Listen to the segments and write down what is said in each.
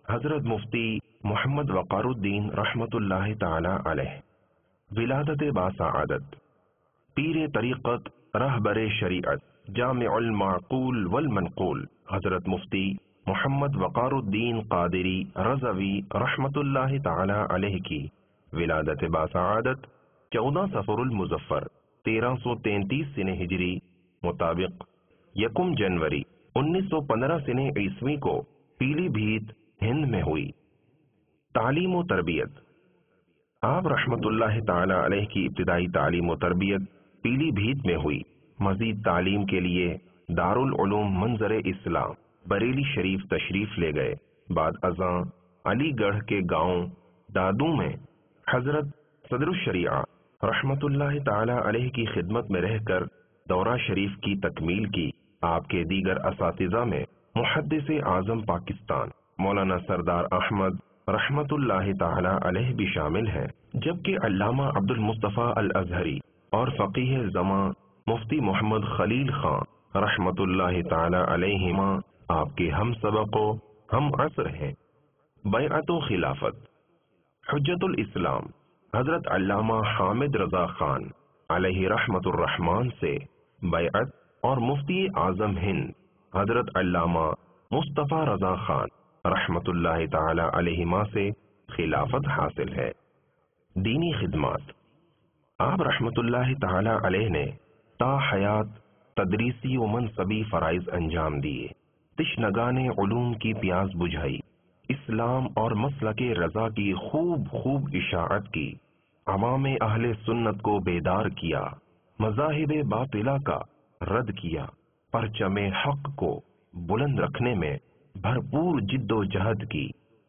حضرت مفتی محمد وقار الدین رحمت اللہ تعالی علیہ، ولادت باسعادت، پیر طریقت رہبر شریعت، جامع المعقول والمنقول حضرت مفتی محمد وقار الدین قادری رضوی رحمت اللہ تعالی علیہ کی ولادت باسعادت 14 صفر المظفر 1333 سنہ ہجری مطابق 1 جنوری 1915 سنہ عیسوی کو پیلی بھیت ہند میں ہوئی۔ تعلیم و تربیت۔ آپ رحمت اللہ تعالی علیہ کی ابتدائی تعلیم و تربیت پیلی بھیت میں ہوئی۔ مزید تعلیم کے لیے دارالعلوم منظر اسلام بریلی شریف تشریف لے گئے۔ بعد ازاں علی گڑھ کے گاؤں دادو میں حضرت صدر الشریعہ رحمت اللہ تعالی علیہ کی خدمت میں رہ کر دورہ شریف کی تکمیل کی۔ آپ کے دیگر اساتذہ میں محدث اعظم پاکستان مولانا سردار احمد رحمت اللہ تعالی علیہ بھی شامل ہیں، جبکہ علامہ عبد المصطفیٰ الازہری اور فقیہ زمان مفتی محمد خلیل خان رحمت اللہ تعالی علیہما آپ کے ہم سبق و ہم عصر ہیں۔ بیعت و خلافت۔ حجت الاسلام حضرت علامہ حامد رضا خان علیہ رحمت الرحمن سے بیعت اور مفتی اعظم ہند حضرت علامہ مصطفیٰ رضا خان رحمت اللہ تعالی علیہما سے خلافت حاصل ہے۔ دینی خدمات۔ آپ رحمت اللہ تعالی علیہ نے تا حیات تدریسی و منصبی فرائض انجام دیے، تشنگان علوم کی پیاس بجھائی، اسلام اور مسلک رضا کی خوب اشاعت کی، عوام اہل سنت کو بیدار کیا، مذاہب باطلہ کا رد کیا، پرچم حق کو بلند رکھنے میں بھرپور جد و جہد کی،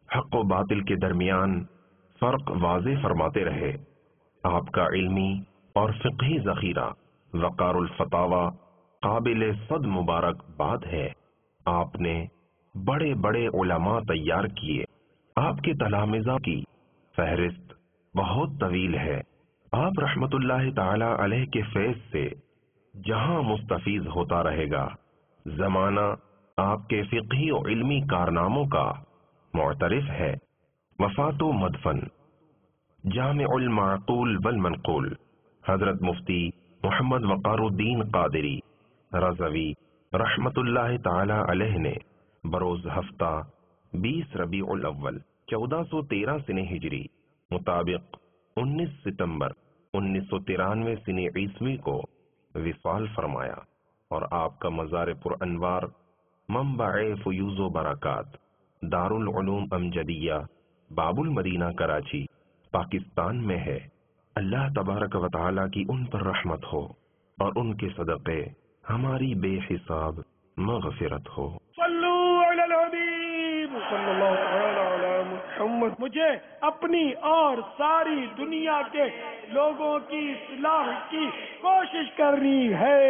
حق و باطل کے درمیان فرق واضح فرماتے رہے۔ آپ کا علمی اور فقہی ذخیرہ وقار الفتاوی قابل صد مبارک بات ہے۔ آپ نے بڑے بڑے علماء تیار کیے۔ آپ کے تلامذہ کی فہرست بہت طویل ہے۔ آپ رحمت اللہ تعالی علیہ کے فیض سے جہاں مستفیض ہوتا رہے گا۔ زمانہ آپ کے فقہی و علمی کارناموں کا معترف ہے۔ وفات و مدفن۔ جامع المعقول والمنقول حضرت مفتی محمد وقار الدین قادری رضوی رحمت اللہ تعالی علیہ نے بروز ہفتہ 20 ربیع الاول 1413 سنہ ہجری مطابق 19 ستمبر 1993 سنہ عیسوی کو وصال فرمایا، اور آپ کا مزار پر انوار منبع فیوز و برکات دارالعلوم امجدیہ باب المدینہ کراچی پاکستان میں ہے۔ اللہ تبارک و تعالی کی ان پر رحمت ہو اور ان کے صدقے ہماری بے حساب مغفرت ہو۔ صلو علی الحبیب صلی اللہ تعالی علی محمد۔ مجھے اپنی اور ساری دنیا کے لوگوں کی اصلاح کی کوشش کرنی ہے۔